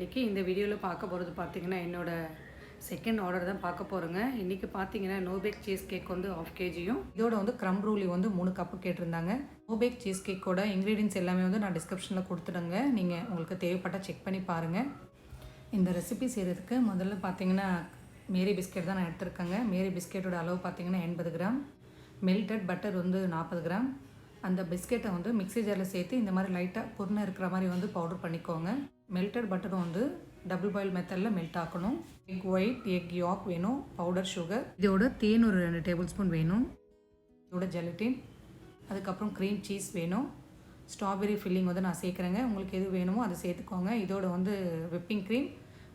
இன்றைக்கி இந்த வீடியோவில் பார்க்க போகிறது பார்த்திங்கன்னா என்னோட செகண்ட் ஆர்டர் தான் பார்க்க போகிறேங்க. இன்றைக்கி பார்த்தீங்கன்னா நோபேக் சீஸ் கேக் வந்து 1/2 kgயும் இதோட வந்து க்ரம் ப்ரூலி வந்து 3 கப்பு கேட்டிருந்தாங்க. நோபேக் சீஸ் கேக்கோட இன்க்ரீடியன்ஸ் எல்லாமே வந்து நான் டிஸ்கிரிப்ஷனில் கொடுத்துடுங்க. நீங்கள் உங்களுக்கு தேவைப்பட்டால் செக் பண்ணி பாருங்கள். இந்த ரெசிபி செய்கிறதுக்கு முதல்ல பார்த்தீங்கன்னா மேரி பிஸ்கெட் தான் நான் எடுத்திருக்கேங்க. மேரி பிஸ்கெட்டோட அளவு பார்த்தீங்கன்னா 80 கிராம், மெல்டட் பட்டர் வந்து 40 கிராம். அந்த பிஸ்கெட்டை வந்து மிக்ஸி ஜாரில் சேர்த்து இந்த மாதிரி லைட்டாக பொருணை இருக்கிற மாதிரி வந்து பவுடர் பண்ணிக்கோங்க. மெல்டட் பட்டரும் வந்து டபுள் பாயில் மெத்தடில் மெல்ட் ஆக்கணும். எக் ஒயிட், எக் யாக் வேணும், பவுடர் சுகர், இதோட தேன் ஒரு 2 டேபிள் ஸ்பூன் வேணும், இதோட ஜெலட்டின், அதுக்கப்புறம் க்ரீம் சீஸ் வேணும், ஸ்ட்ராபெரி ஃபில்லிங் வந்து நான் சேர்க்குறேங்க. உங்களுக்கு எது வேணுமோ அதை சேர்த்துக்கோங்க. இதோட வந்து விப்பிங் க்ரீம்,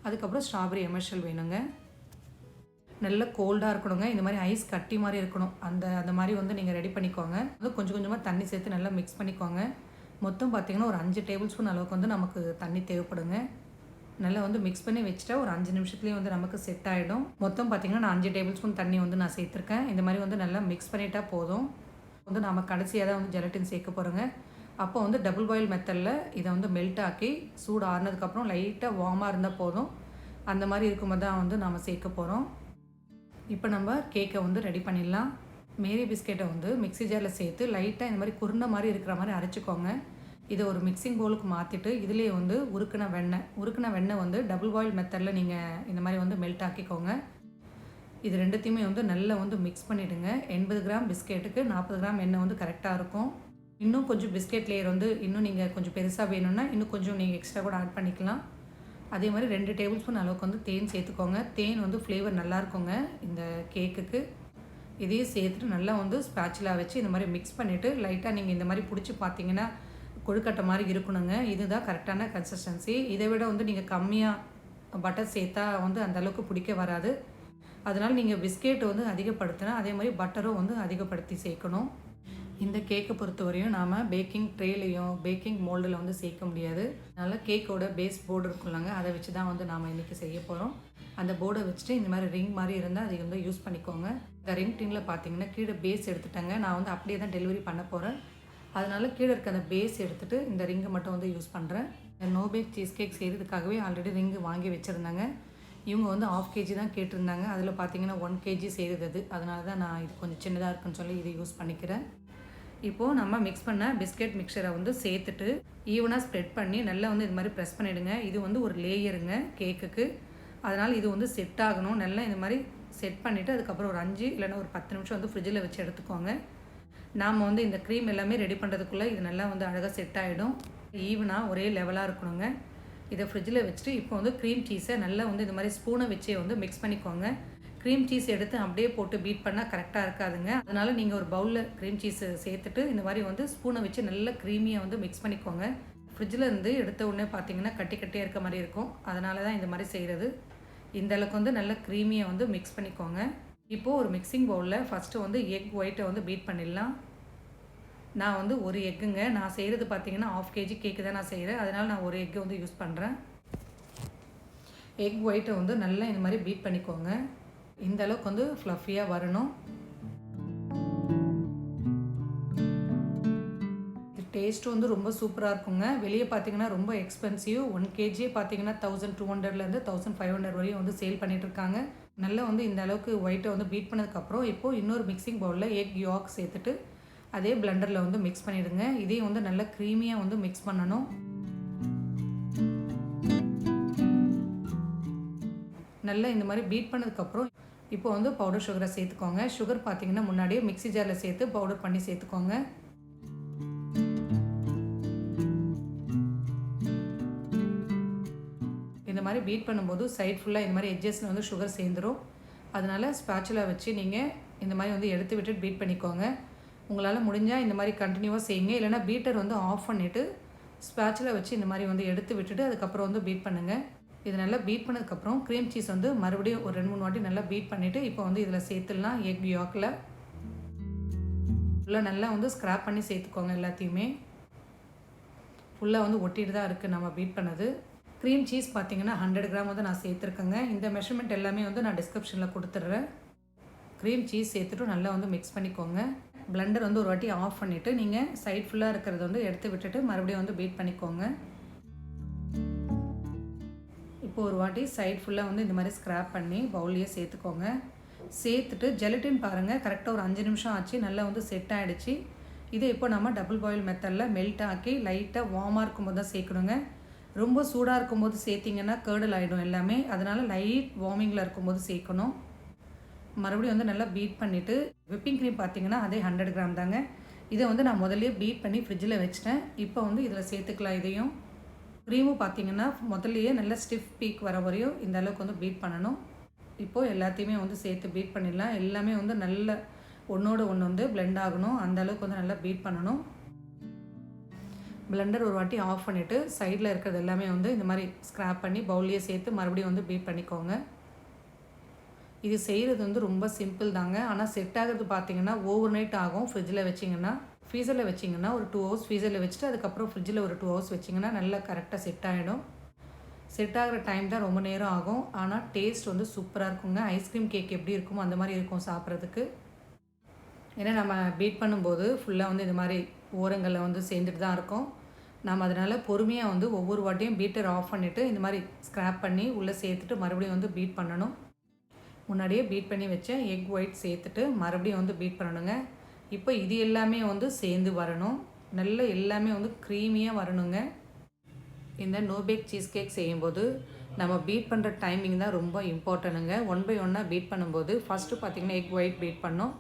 அதுக்கப்புறம் ஸ்ட்ராபெரி எமர்ஷல் வேணுங்க. நல்லா கோல்டாக இருக்கணுங்க. இந்த மாதிரி ஐஸ் கட்டி மாதிரி இருக்கணும். அந்த மாதிரி வந்து நீங்கள் ரெடி பண்ணிக்கோங்க. வந்து கொஞ்சம் கொஞ்சமாக தண்ணி சேர்த்து நல்லா மிக்ஸ் பண்ணிக்கோங்க. மொத்தம் பார்த்திங்கன்னா ஒரு 5 டேபிள் ஸ்பூன் அளவுக்கு வந்து நமக்கு தண்ணி தேவைப்படுங்க. நல்லா வந்து மிக்ஸ் பண்ணி வச்சுட்டா ஒரு 5 நிமிஷத்துலேயே வந்து நமக்கு செட் ஆகிடும். மொத்தம் பார்த்திங்கன்னா நான் 5 டேபிள் ஸ்பூன் தண்ணி வந்து நான் சேர்த்துருக்கேன். இந்த மாதிரி வந்து நல்லா மிக்ஸ் பண்ணிட்டா போதும். வந்து நம்ம கடைசியாக தான் வந்து ஜெலட்டின் சேர்க்க போகிறோங்க. அப்போ வந்து டபுள் பாயில் மெத்தடில் இதை வந்து மெல்ட் ஆக்கி சூடு ஆறுனதுக்கப்புறம் லைட்டாக வார்மாக இருந்தால் போதும். அந்த மாதிரி இருக்கும்போது தான் வந்து நம்ம சேர்க்க போகிறோம். இப்போ நம்ம கேக்கை வந்து ரெடி பண்ணிடலாம். மேரி பிஸ்கெட்டை வந்து மிக்ஸி ஜாரில் சேர்த்து லைட்டாக இந்த மாதிரி குருண்டை மாதிரி இருக்கிற மாதிரி அரைச்சிக்கோங்க. இதை ஒரு மிக்சிங் பவுலுக்கு மாற்றிட்டு இதிலே வந்து உருக்கின வெண்ணெய் வந்து டபுள் பாயில் மெத்தடில் நீங்கள் இந்த மாதிரி வந்து மெல்ட் ஆக்கிக்கோங்க. இது ரெண்டுத்தையுமே வந்து நல்லா வந்து மிக்ஸ் பண்ணிவிடுங்க. 80 கிராம் பிஸ்கெட்டுக்கு 40 கிராம் எண்ணெய் வந்து கரெக்டாக இருக்கும். இன்னும் கொஞ்சம் பிஸ்கெட் லேயர் வந்து இன்னும் நீங்கள் கொஞ்சம் பெருசாக வேணும்னா இன்னும் கொஞ்சம் நீங்கள் எக்ஸ்ட்ரா கூட ஆட் பண்ணிக்கலாம். அதே மாதிரி 2 டேபிள் ஸ்பூன் அளவுக்கு வந்து தேன் சேர்த்துக்கோங்க. தேன் வந்து ஃப்ளேவர் நல்லாயிருக்குங்க இந்த கேக்குக்கு. இதையும் சேர்த்துட்டு நல்லா வந்து ஸ்பேச்சுலா வச்சு இந்த மாதிரி மிக்ஸ் பண்ணிவிட்டு லைட்டாக நீங்கள் இந்த மாதிரி பிடிச்சி பார்த்தீங்கன்னா கொழுக்கட்டை மாதிரி இருக்கணுங்க. இதுதான் கரெக்டான கன்சிஸ்டன்சி. இதை விட வந்து நீங்கள் கம்மியாக பட்டர் சேர்த்தா வந்து அந்தளவுக்கு பிடிக்க வராது. அதனால் நீங்கள் பிஸ்கெட் வந்து அதிகப்படுத்தினா அதே மாதிரி பட்டரும் வந்து அதிகப்படுத்தி சேர்க்கணும். இந்த கேக்கை பொறுத்தவரையும் நாம் பேக்கிங் ட்ரேலையும் பேக்கிங் மோல்டில் வந்து சேர்க்க முடியாது. அதனால் கேக்கோட பேஸ் போர்டு இருக்குல்லாங்க, அதை வச்சு தான் வந்து நாம் இன்றைக்கி செய்ய போகிறோம். அந்த போர்டை வச்சுட்டு இந்த மாதிரி ரிங் மாதிரி இருந்தால் அதை வந்து யூஸ் பண்ணிக்கோங்க. இந்த ரிங் டின்னில் பார்த்தீங்கன்னா கீழே பேஸ் எடுத்துட்டாங்க. நான் வந்து அப்படியே தான் டெலிவரி பண்ண போகிறேன். அதனால் கீழே இருக்க அந்த பேஸ் எடுத்துகிட்டு இந்த ரிங்கை மட்டும் வந்து யூஸ் பண்ணுறேன். நோபேக் சீஸ் கேக் செய்கிறதுக்காகவே ஆல்ரெடி ரிங்கு வாங்கி வச்சுருந்தாங்க. இவங்க வந்து 1/2 kg தான் கேட்டிருந்தாங்க. அதில் பார்த்தீங்கன்னா 1 kg செய்கிறது அது. அதனால தான் நான் இது கொஞ்சம் சின்னதாக இருக்குன்னு சொல்லி இதை யூஸ் பண்ணிக்கிறேன். இப்போது நம்ம மிக்ஸ் பண்ண பிஸ்கெட் மிக்சரை வந்து சேர்த்துட்டு ஈவனாக ஸ்ப்ரெட் பண்ணி நல்லா வந்து இது மாதிரி ப்ரெஸ் பண்ணிவிடுங்க. இது வந்து ஒரு லேயருங்க கேக்குக்கு. அதனால் இது வந்து செட் ஆகணும். நல்லா இந்த மாதிரி செட் பண்ணிவிட்டு அதுக்கப்புறம் ஒரு 5 இல்லைன்னா ஒரு 10 நிமிஷம் வந்து ஃப்ரிட்ஜில் வச்சு எடுத்துக்கோங்க. நாம் வந்து இந்த க்ரீம் எல்லாமே ரெடி பண்ணுறதுக்குள்ளே இது நல்லா வந்து அழகாக செட் ஆகிடும். ஈவனாக ஒரே லெவலாக இருக்கணுங்க. இதை ஃப்ரிட்ஜில் வச்சுட்டு இப்போ வந்து க்ரீம் சீஸை நல்லா வந்து இந்த மாதிரி ஸ்பூனை வச்சே வந்து மிக்ஸ் பண்ணிக்கோங்க. க்ரீம் சீஸ் எடுத்து அப்படியே போட்டு பீட் பண்ணால் கரெக்டாக இருக்காதுங்க. அதனால் நீங்கள் ஒரு பவுலில் க்ரீம் சீஸை சேர்த்துட்டு இந்த மாதிரி வந்து ஸ்பூனை வச்சு நல்லா க்ரீமியாக வந்து மிக்ஸ் பண்ணிக்கோங்க. ஃப்ரிட்ஜில் இருந்து எடுத்த உடனே பார்த்தீங்கன்னா கட்டி கட்டியாக இருக்க மாதிரி இருக்கும். அதனால தான் இந்த மாதிரி செய்கிறது. இந்த அளவுக்கு வந்து நல்லா க்ரீமியாக வந்து மிக்ஸ் பண்ணிக்கோங்க. இப்போது ஒரு மிக்சிங் பவுலில் ஃபஸ்ட்டு வந்து எக் ஒயிட்டை வந்து பீட் பண்ணிடலாம். நான் வந்து ஒரு எக்குங்க, நான் செய்கிறது பார்த்தீங்கன்னா 1/2 kg கேக்கு தான் நான் செய்கிறேன். அதனால் நான் ஒரு எக்கு வந்து யூஸ் பண்ணுறேன். எக் ஒயிட்டை வந்து நல்லா இந்த மாதிரி பீட் பண்ணிக்கோங்க. இந்த அளவுக்கு வந்து ஃப்ளஃபியாக வரணும். இது டேஸ்ட்டு வந்து ரொம்ப சூப்பராக இருக்குங்க. வெளியே பார்த்தீங்கன்னா ரொம்ப எக்ஸ்பென்சிவ். 1 kg பார்த்தீங்கன்னா 1200லேருந்து 1500 வரையும் வந்து சேல் பண்ணிகிட்ருக்காங்க. நல்லா வந்து இந்த அளவுக்கு ஒயிட்டை வந்து பீட் பண்ணதுக்கப்புறம் இப்போது இன்னொரு மிக்சிங் பவுலில் எக் யாக் சேர்த்துட்டு அதே பிளெண்டரில் வந்து மிக்ஸ் பண்ணிவிடுங்க. இதையும் வந்து நல்லா க்ரீமியாக வந்து மிக்ஸ் பண்ணணும். நல்லா இந்த மாதிரி பீட் பண்ணதுக்கப்புறம் இப்போ வந்து பவுடர் சுகரை சேர்த்துக்கோங்க. சுகர் பார்த்தீங்கன்னா முன்னாடியே மிக்ஸி ஜாரில் சேர்த்து பவுடர் பண்ணி சேர்த்துக்கோங்க. இந்த மாதிரி பீட் பண்ணும்போது சைட் ஃபுல்லாக இந்த மாதிரி எட்ஜஸில் வந்து சுகர் சேர்ந்துடும். அதனால் ஸ்பேச்சுலா வச்சு நீங்கள் இந்த மாதிரி வந்து எடுத்து விட்டு பீட் பண்ணிக்கோங்க. உங்களால் முடிஞ்சால் இந்த மாதிரி கண்டினியூவாக செய்யுங்க. இல்லைனா பீட்டர் வந்து ஆஃப் பண்ணிவிட்டு ஸ்பேச்சுலா வச்சு இந்த மாதிரி வந்து எடுத்து விட்டுட்டு அதுக்கப்புறம் வந்து பீட் பண்ணுங்கள். இது நல்லா பீட் பண்ணதுக்கப்புறம் க்ரீம் சீஸ் வந்து மறுபடியும் ஒரு 2-3 வாட்டி நல்லா பீட் பண்ணிவிட்டு இப்போ வந்து இதில் சேர்த்துடலாம். எக் யாக்கில் ஃபுல்லாக நல்லா வந்து ஸ்க்ராப் பண்ணி சேர்த்துக்கோங்க. எல்லாத்தையுமே ஃபுல்லாக வந்து ஒட்டிட்டு தான் இருக்குது நம்ம பீட் பண்ணது. க்ரீம் சீஸ் பார்த்தீங்கன்னா 100 கிராம் வந்து நான் சேர்த்துருக்கேங்க. இந்த மெஷர்மெண்ட் எல்லாமே வந்து நான் டிஸ்கிரிப்ஷனில் கொடுத்துட்றேன். க்ரீம் சீஸ் சேர்த்துட்டு நல்லா வந்து மிக்ஸ் பண்ணிக்கோங்க. பிளெண்டர் வந்து ஒரு வாட்டி ஆஃப் பண்ணிவிட்டு நீங்கள் சைட் ஃபுல்லாக இருக்கிறத வந்து எடுத்து விட்டுட்டு மறுபடியும் வந்து பீட் பண்ணிக்கோங்க. இப்போ ஒரு வாட்டி சைட் ஃபுல்லாக வந்து இந்த மாதிரி ஸ்க்ராப் பண்ணி பவுல்லையே சேர்த்துக்கோங்க. சேர்த்துட்டு ஜெலட்டின் பாருங்கள் கரெக்டாக ஒரு 5 நிமிஷம் ஆச்சு, நல்லா வந்து செட் ஆகிடுச்சு. இதை இப்போ நம்ம டபுள் பாயில் மெத்தடில் மெல்ட் ஆக்கி லைட்டாக வார்மாக இருக்கும்போது தான் சேர்க்கணுங்க. ரொம்ப சூடாக இருக்கும்போது சேர்த்திங்கன்னா கேர்டல் ஆகிடும் எல்லாமே, அதனால் லைட் வார்மிங்கில் இருக்கும்போது சேர்க்கணும். மறுபடியும் வந்து நல்லா பீட் பண்ணிவிட்டு விப்பிங் க்ரீம் பார்த்திங்கன்னா அதே 100 கிராம் தாங்க. இதை வந்து நான் முதல்லையே பீட் பண்ணி ஃப்ரிட்ஜில் வச்சிட்டேன். இப்போ வந்து இதில் சேர்த்துக்கலாம். இதையும் க்ரீமும் பார்த்திங்கன்னா முதல்லையே நல்லா ஸ்டிஃப் பீக் வர வரையும் இந்த அளவுக்கு வந்து பீட் பண்ணணும். இப்போது எல்லாத்தையுமே வந்து சேர்த்து பீட் பண்ணிடலாம். எல்லாமே வந்து நல்ல ஒன்றோட ஒன்று வந்து பிளெண்ட் ஆகணும், அந்த அளவுக்கு வந்து நல்லா பீட் பண்ணணும். பிளெண்டர் ஒரு வாட்டி ஆஃப் பண்ணிவிட்டு சைடில் இருக்கிறது எல்லாமே வந்து இந்த மாதிரி ஸ்க்ராப் பண்ணி பவுல்லையே சேர்த்து மறுபடியும் வந்து பீட் பண்ணிக்கோங்க. இது செய்கிறது வந்து ரொம்ப சிம்பிள் தாங்க. ஆனால் செட் ஆகிறது பார்த்திங்கன்னா ஓவர் நைட் ஆகும். ஃப்ரிட்ஜில் வச்சிங்கன்னா, ஃப்ரீசரில் வச்சிங்கன்னா ஒரு 2 ஹவர்ஸ் ஃப்ரீசரில் வச்சுட்டு அதுக்கப்புறம் ஃப்ரிட்ஜில் ஒரு 2 ஹவர்ஸ் வச்சிங்கன்னா நல்லா கரெக்டாக செட் ஆகிடும். செட் ஆகிற டைம் தான் ரொம்ப நேரம் ஆகும், ஆனால் டேஸ்ட் வந்து சூப்பராக இருக்குங்க. ஐஸ்கிரீம் கேக் எப்படி இருக்குமோ அந்த மாதிரி இருக்கும் சாப்பிட்றதுக்கு. ஏன்னா நம்ம பீட் பண்ணும்போது ஃபுல்லாக வந்து இந்த மாதிரி ஓரங்களில் வந்து சேர்ந்துட்டு தான் இருக்கும். நம்ம அதனால் பொறுமையாக வந்து ஒவ்வொரு வாட்டியும் பீட்டர் ஆஃப் பண்ணிவிட்டு இந்த மாதிரி ஸ்க்ராப் பண்ணி உள்ளே சேர்த்துட்டு மறுபடியும் வந்து பீட் பண்ணணும். முன்னாடியே பீட் பண்ணி வச்ச எக் ஒயிட் சேர்த்துட்டு மறுபடியும் வந்து பீட் பண்ணணுங்க. இப்போ இது எல்லாமே வந்து சேர்ந்து வரணும், நல்ல எல்லாமே வந்து க்ரீமியாக வரணுங்க. இந்த நோ பேக் சீஸ் கேக் செய்யும்போது நம்ம பீட் பண்ணுற டைமிங் தான் ரொம்ப இம்பார்ட்டனுங்க. 1 பை 1 பீட் பண்ணும்போது ஃபஸ்ட்டு பார்த்திங்கன்னா எக் ஒயிட் பீட் பண்ணோம்,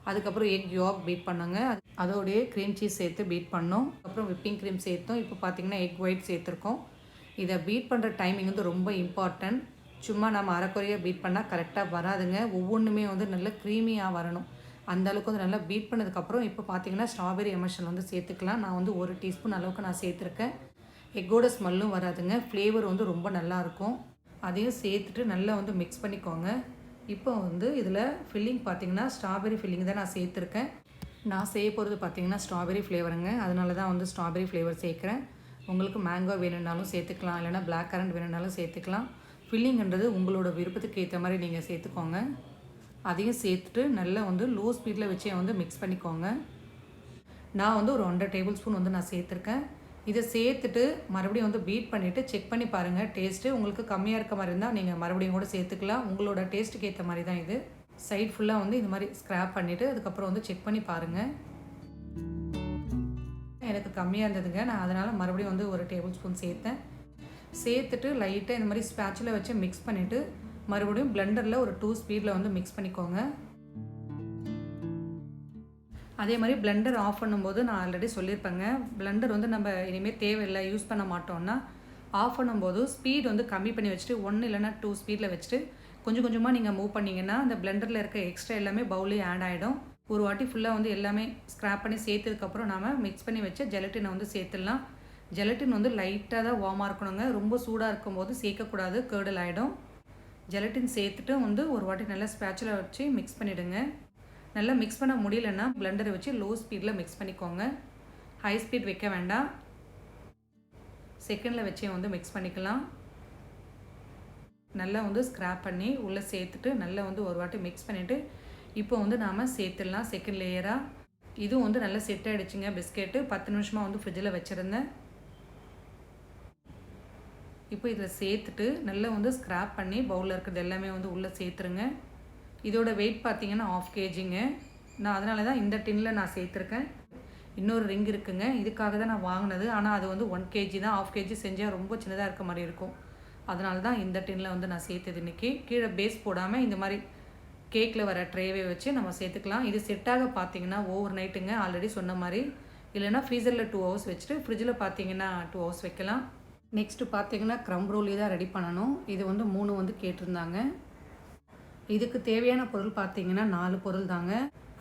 அதுக்கப்புறம் எக் யோக் பீட் பண்ணோங்க, அதோடைய க்ரீம் சீஸ் சேர்த்து பீட் பண்ணோம், அப்புறம் விப்பிங் க்ரீம் சேர்த்தோம். இப்போ பார்த்திங்கன்னா எக் ஒயிட் சேர்த்துருக்கோம். இதை பீட் பண்ணுற டைமிங் வந்து ரொம்ப இம்பார்ட்டன்ட். சும்மா நம்ம அரைக்குறையாக பீட் பண்ணால் கரெக்டாக வராதுங்க. ஒவ்வொன்றுமே வந்து நல்லா க்ரீமியாக வரணும். அந்த அளவுக்கு வந்து நல்லா பீட் பண்ணதுக்கப்புறம் இப்போ பார்த்திங்கன்னா ஸ்ட்ராபெரி எமல்ஷன் வந்து சேர்த்துக்கலாம். நான் வந்து 1 டீஸ்பூன் அளவுக்கு நான் சேர்த்துருக்கேன். எக்கோட ஸ்மெல்லும் வராதுங்க, ஃப்ளேவர் வந்து ரொம்ப நல்லாயிருக்கும். அதையும் சேர்த்துட்டு நல்லா வந்து மிக்ஸ் பண்ணிக்கோங்க. இப்போ வந்து இதில் ஃபில்லிங் பார்த்திங்கன்னா ஸ்ட்ராபெரி ஃபில்லிங் தான் நான் சேர்த்துருக்கேன். நான் செய்ய போகிறது பார்த்திங்கன்னா ஸ்ட்ராபெரி ஃப்ளேவருங்க, அதனால தான் வந்து ஸ்ட்ராபெரி ஃப்ளேவர் சேர்க்குறேன். உங்களுக்கு மேங்கோ வேணும்னாலும் சேர்த்துக்கலாம், இல்லைனா பிளாக் கரண்ட் வேணும்னாலும் சேர்த்துக்கலாம். ஃபில்லிங்ன்றது உங்களோட விருப்பத்துக்கு ஏற்ற மாதிரி நீங்கள் சேர்த்துக்கோங்க. அதையும் சேர்த்துட்டு நல்லா வந்து லோ ஸ்பீடில் வச்சே வந்து மிக்ஸ் பண்ணிக்கோங்க. நான் வந்து ஒரு 1.5 டேபிள் ஸ்பூன் வந்து நான் சேர்த்துருக்கேன். இதை சேர்த்துட்டு மறுபடியும் வந்து பீட் பண்ணிவிட்டு செக் பண்ணி பாருங்கள் டேஸ்ட்டு. உங்களுக்கு கம்மியாக இருக்க மாதிரி இருந்தால் நீங்கள் மறுபடியும் கூட சேர்த்துக்கலாம். உங்களோட டேஸ்ட்டுக்கு ஏற்ற மாதிரி தான் இது. சைட் ஃபுல்லாக வந்து இந்த மாதிரி ஸ்க்ராப் பண்ணிவிட்டு அதுக்கப்புறம் வந்து செக் பண்ணி பாருங்கள். எனக்கு கம்மியாக இருந்ததுங்க, நான் அதனால் மறுபடியும் வந்து 1 டேபிள் ஸ்பூன் சேர்த்தேன். சேர்த்துட்டு லைட்டாக இந்த மாதிரி ஸ்பேட்சில் வச்சு மிக்ஸ் பண்ணிவிட்டு மறுபடியும் பிளெண்டரில் ஒரு 2 ஸ்பீடில் வந்து மிக்ஸ் பண்ணிக்கோங்க. அதே மாதிரி பிளெண்டர் ஆஃப் பண்ணும்போது நான் ஆல்ரெடி சொல்லியிருப்பேங்க, பிளெண்டர் வந்து நம்ம இனிமேல் தேவையில்லை யூஸ் பண்ண மாட்டோம்னா ஆஃப் பண்ணும்போது ஸ்பீட் வந்து கம்மி பண்ணி வச்சுட்டு 1 இல்லைனா 2 ஸ்பீடில் வச்சுட்டு கொஞ்சம் கொஞ்சமாக நீங்கள் மூவ் பண்ணிங்கன்னா அந்த பிளெண்டரில் இருக்க எக்ஸ்ட்ரா எல்லாமே பவுலே ஆட் ஆகிடும். ஒரு வாட்டி ஃபுல்லாக வந்து எல்லாமே ஸ்க்ராப் பண்ணி சேர்த்ததுக்கப்புறம் நாம் மிக்ஸ் பண்ணி வச்ச ஜெலட்டினை வந்து சேர்த்துடலாம். ஜெலட்டின் வந்து லைட்டாக தான் வார்மாக இருக்கணுங்க, ரொம்ப சூடாக இருக்கும்போது சேர்க்கக்கூடாது, கேர்டல் ஆகிடும். ஜெலட்டின் சேர்த்துட்டு வந்து ஒரு வாட்டி நல்லா ஸ்பேட்சில் வச்சு மிக்ஸ் பண்ணிவிடுங்க. நல்லா மிக்ஸ் பண்ண முடியலன்னா பிளெண்டரை வச்சு லோ ஸ்பீடில் மிக்ஸ் பண்ணிக்கோங்க, ஹை ஸ்பீட் வைக்க வேண்டாம். செகண்டில் வச்சே வந்து மிக்ஸ் பண்ணிக்கலாம். நல்லா வந்து ஸ்க்ராப் பண்ணி உள்ளே சேர்த்துட்டு நல்லா வந்து ஒரு வாட்டி மிக்ஸ் பண்ணிவிட்டு இப்போ வந்து நாம் சேர்த்துடலாம் செகண்ட் லேயராக. இதுவும் வந்து நல்லா செட் ஆகிடுச்சிங்க பிஸ்கெட்டு. 10 நிமிஷமாக வந்து ஃப்ரிட்ஜில் வச்சுருந்தேன். இப்போ இதில் சேர்த்துட்டு நல்லா வந்து ஸ்க்ராப் பண்ணி பவுலில் இருக்கிறது எல்லாமே வந்து உள்ளே சேர்த்துருங்க. இதோட வெயிட் பார்த்திங்கன்னா 1/2 kgங்க. நான் அதனால தான் இந்த டின்னில் நான் சேர்த்துருக்கேன். இன்னொரு ரிங் இருக்குங்க, இதுக்காக தான் நான் வாங்கினது. ஆனால் அது வந்து 1 kg தான். 1/2 kg செஞ்சால் ரொம்ப சின்னதாக இருக்க மாதிரி இருக்கும், அதனால தான் இந்த டின்னில் வந்து நான் சேர்த்தது இன்றைக்கி. கீழே பேஸ் போடாமல் இந்த மாதிரி கேக்கில் வர ட்ரேவே வச்சு நம்ம சேர்த்துக்கலாம். இது செட்டாக பார்த்திங்கன்னா ஓவர் நைட்டுங்க, ஆல்ரெடி சொன்ன மாதிரி. இல்லைனா ஃப்ரீசரில் 2 ஹவர்ஸ் வச்சுட்டு ஃப்ரிட்ஜில் பார்த்திங்கன்னா 2 ஹவர்ஸ் வைக்கலாம். நெக்ஸ்ட்டு பார்த்திங்கன்னா க்ரம் ரோலி தான் ரெடி பண்ணணும். இது வந்து 3 வந்து கேட்டிருந்தாங்க. இதுக்கு தேவையான பொருள் பார்த்திங்கன்னா 4 பொருள் தாங்க.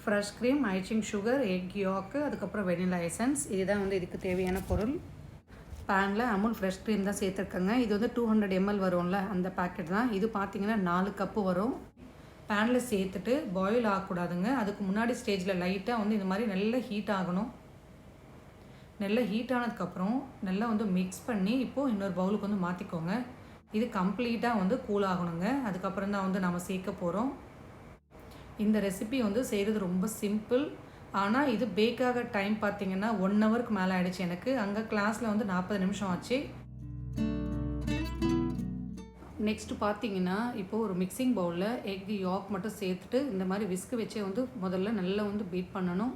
Fresh cream, icing sugar, egg yolk, அதுக்கப்புறம் வெனிலா எசன்ஸ். இதுதான் வந்து இதுக்கு தேவையான பொருள். பேனில் அமுல் ஃப்ரெஷ் க்ரீம் தான் சேர்த்துருக்கேங்க. இது வந்து 200 ml வரும்ல, அந்த பேக்கெட் தான். இது பார்த்திங்கன்னா 4 கப்பு வரும். பேனில் சேர்த்துட்டு பாயில் ஆகக்கூடாதுங்க, அதுக்கு முன்னாடி ஸ்டேஜில் லைட்டாக வந்து இந்த மாதிரி நல்லா ஹீட் ஆகணும். நல்லா ஹீட் ஆனதுக்கப்புறம் நல்லா வந்து மிக்ஸ் பண்ணி இப்போது இன்னொரு பவுலுக்கு வந்து மாற்றிக்கோங்க. இது கம்ப்ளீட்டாக வந்து கூல் ஆகணுங்க, அதுக்கப்புறம் தான் வந்து நம்ம சேர்க்க போகிறோம். இந்த ரெசிபி வந்து செய்கிறது ரொம்ப சிம்பிள். ஆனால் இது பேக்காக டைம் பார்த்திங்கன்னா 1 ஹவருக்கு மேலே ஆகிடுச்சு எனக்கு. அங்கே கிளாஸில் வந்து 40 நிமிஷம் ஆச்சு. நெக்ஸ்ட்டு பார்த்தீங்கன்னா இப்போது ஒரு மிக்சிங் பவுலில் எக் யாக் மட்டும் சேர்த்துட்டு இந்த மாதிரி விஸ்கு வச்சே வந்து முதல்ல நல்லா வந்து பீட் பண்ணணும்.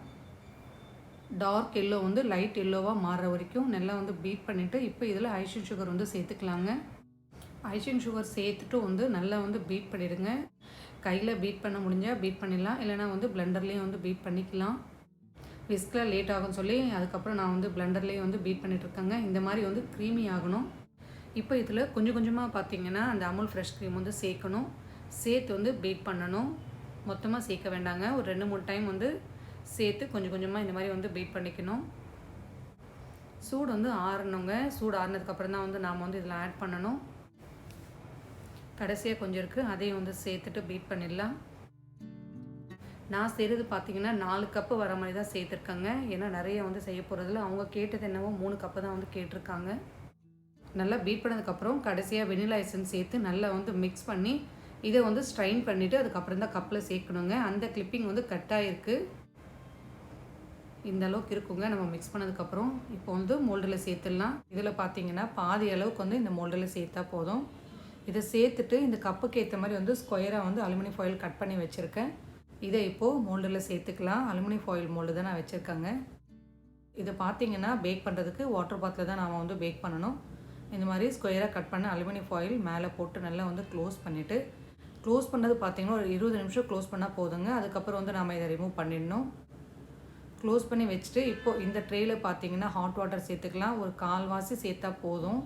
டார்க் எல்லோ வந்து லைட் எல்லோவாக மாறுற வரைக்கும் நல்லா வந்து பீட் பண்ணிவிட்டு இப்போ இதில் ஐசிங் சுகர் வந்து சேர்த்துக்கலாங்க. ஐசிங் சுகர் சேர்த்துட்டு வந்து நல்லா வந்து பீட் பண்ணிவிடுங்க. கையில் பீட் பண்ண முடிஞ்சால் பீட் பண்ணிடலாம், இல்லைனா வந்து பிளெண்டர்லேயும் வந்து பீட் பண்ணிக்கலாம். விஸ்கில் லேட் ஆகும்னு சொல்லி அதுக்கப்புறம் நான் வந்து பிளெண்டர்லேயே வந்து பீட் பண்ணிகிட்ருக்கேங்க. இந்த மாதிரி வந்து க்ரீமி ஆகணும். இப்போ இதில் கொஞ்சம் கொஞ்சமாக பார்த்தீங்கன்னா அந்த அமுல் ஃப்ரெஷ் க்ரீம் வந்து சேர்க்கணும். சேர்த்து வந்து பீட் பண்ணணும். மொத்தமாக சேர்க்க வேண்டாங்க. ஒரு 2-3 டைம் வந்து சேர்த்து கொஞ்சம் கொஞ்சமாக இந்த மாதிரி வந்து பீட் பண்ணிக்கணும். சூடு வந்து ஆறணுங்க. சூடு ஆறினதுக்கப்புறம் தான் வந்து நாம் வந்து இதில் ஆட் பண்ணணும். கடைசியாக கொஞ்சம் இருக்குது, அதையும் வந்து சேர்த்துட்டு பீட் பண்ணிடலாம். நான் செய்கிறது பார்த்தீங்கன்னா 4 கப்பு வர மாதிரி தான் சேர்த்துருக்கேங்க. ஏன்னா நிறைய வந்து செய்ய போகிறதில்ல. அவங்க கேட்டது என்னவோ 3 கப்பு தான் வந்து கேட்டிருக்காங்க. நல்லா பீட் பண்ணதுக்கப்புறம் கடைசியாக வெனிலா எசன்ஸ் சேர்த்து நல்லா வந்து மிக்ஸ் பண்ணி இதை வந்து ஸ்ட்ரைன் பண்ணிவிட்டு அதுக்கப்புறம் தான் கப்பில் சேர்க்கணுங்க. அந்த கிளிப்பிங் வந்து கட் ஆகிருக்கு. இந்த அளவுக்கு இருக்குங்க நம்ம மிக்ஸ் பண்ணதுக்கப்புறம். இப்போ வந்து மோல்டில் சேர்த்துடலாம். இதில் பார்த்தீங்கன்னா பாதி அளவுக்கு வந்து இந்த மோல்டில் சேர்த்தா போதும். இதை சேர்த்துட்டு இந்த கப்புக்கு ஏற்ற மாதிரி வந்து ஸ்கொயராக வந்து அலுமினியம் ஃபாயில் கட் பண்ணி வச்சுருக்கேன். இதை இப்போது மோல்டில் சேர்த்துக்கலாம். அலுமினியம் ஃபாயில் மோல்டு தான் நான் வச்சுருக்கேங்க. இதை பார்த்தீங்கன்னா பேக் பண்ணுறதுக்கு வாட்டர் பாத்தில் தான் நாம் வந்து பேக் பண்ணணும். இந்த மாதிரி ஸ்கொயராக கட் பண்ண அலுமினியம் ஃபாயில் மேலே போட்டு நல்லா வந்து க்ளோஸ் பண்ணிவிட்டு, க்ளோஸ் பண்ணது பார்த்தீங்கன்னா ஒரு 20 நிமிஷம் க்ளோஸ் பண்ணால் போதுங்க. அதுக்கப்புறம் வந்து நாம் இதை ரிமூவ் பண்ணிடணும். க்ளோஸ் பண்ணி வச்சுட்டு இப்போது இந்த ட்ரேயில் பார்த்தீங்கன்னா ஹாட் வாட்டர் சேர்த்துக்கலாம். ஒரு 1/4 வாசி சேர்த்தா போதும்.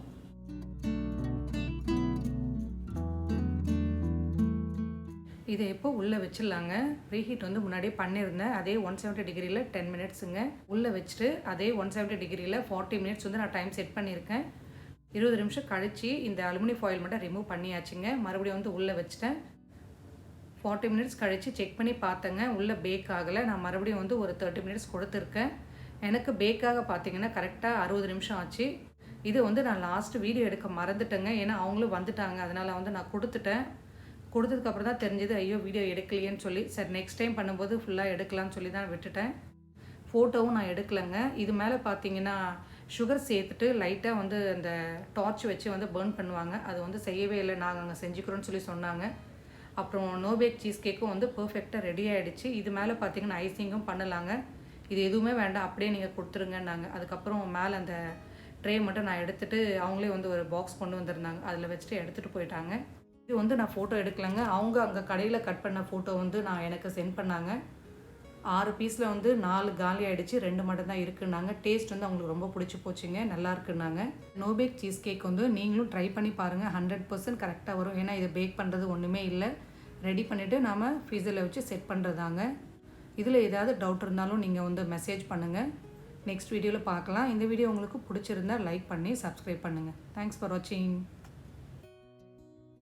இதை எப்போ உள்ளே வச்சிடலாங்க. ப்ரீஹீட் வந்து முன்னாடியே பண்ணியிருந்தேன். அதே 170 டிகிரியில் 10 மினிட்ஸுங்க. உள்ளே வச்சுட்டு அதே 170 டிகிரியில் 40 மினிட்ஸ் வந்து நான் டைம் செட் பண்ணியிருக்கேன். 20 நிமிஷம் கழித்து இந்த அலுமினியம் ஃபாயில் மட்டும் ரிமூவ் பண்ணியாச்சுங்க. மறுபடியும் வந்து உள்ளே வச்சுட்டேன். 40 மினிட்ஸ் கழித்து செக் பண்ணி பார்த்தேங்க. உள்ளே பேக் ஆகலை. நான் மறுபடியும் வந்து ஒரு 30 மினிட்ஸ் கொடுத்துருக்கேன். எனக்கு பேக்காக பார்த்தீங்கன்னா கரெக்டாக 60 நிமிஷம் ஆச்சு. இது வந்து நான் லாஸ்ட் வீடியோ எடுக்க மறந்துட்டேங்க. ஏன்னா அவங்களும் வந்துட்டாங்க. அதனால் வந்து நான் கொடுத்துட்டேன். கொடுத்ததுக்கப்புறம் தான் தெரிஞ்சது ஐயோ வீடியோ எடுக்கலையேன்னு சொல்லி. சரி நெக்ஸ்ட் டைம் பண்ணும்போது ஃபுல்லாக எடுக்கலாம்னு சொல்லி தான் விட்டுட்டேன். ஃபோட்டோவும் நான் எடுக்கலைங்க. இது மேலே பார்த்தீங்கன்னா சுகர் சேர்த்துட்டு லைட்டாக வந்து அந்த டார்ச் வச்சு வந்து பர்ன் பண்ணுவாங்க. அது வந்து செய்யவே இல்லை, நாங்கள் அங்கே செஞ்சுக்கிறோன்னு சொல்லி சொன்னாங்க. அப்புறம் நோபேக் சீஸ் கேக்கும் வந்து பர்ஃபெக்டாக ரெடி ஆகிடுச்சு. இது மேலே பார்த்தீங்கன்னா ஐசிங்கும் பண்ணலாங்க. இது எதுவுமே வேண்டாம், அப்படியே நீங்கள் கொடுத்துருங்கன்னாங்க. அதுக்கப்புறம் மேலே அந்த ட்ரே மட்டும் நான் எடுத்துகிட்டு அவங்களே வந்து ஒரு பாக்ஸ் கொண்டு வந்திருந்தாங்க. அதில் வச்சுட்டு எடுத்துகிட்டு போயிட்டாங்க. இது வந்து நான் ஃபோட்டோ எடுக்கலைங்க. அவங்க அங்கே கடையில் கட் பண்ண ஃபோட்டோ வந்து நான் எனக்கு சென்ட் பண்ணாங்க. 6 பீஸில் வந்து 4 காலி ஆகிடுச்சு, 2 மட்டும் தான் இருக்குன்னாங்க. டேஸ்ட் வந்து அவங்களுக்கு ரொம்ப பிடிச்சி போச்சுங்க, நல்லா இருக்குன்னாங்க. நோபேக் சீஸ் கேக் வந்து நீங்களும் ட்ரை பண்ணி பாருங்கள். 100% கரெக்டாக வரும். ஏன்னா இதை பேக் பண்ணுறது ஒன்றுமே இல்லை. ரெடி பண்ணிவிட்டு நாம் ஃப்ரீசரில் வச்சு செட் பண்ணுறதாங்க. இதில் ஏதாவது டவுட் இருந்தாலும் நீங்கள் வந்து மெசேஜ் பண்ணுங்கள். நெக்ஸ்ட் வீடியோவில் பார்க்கலாம். இந்த வீடியோ உங்களுக்கு பிடிச்சிருந்தா லைக் பண்ணி சப்ஸ்கிரைப் பண்ணுங்கள். தேங்க்ஸ் ஃபார் வாட்சிங்.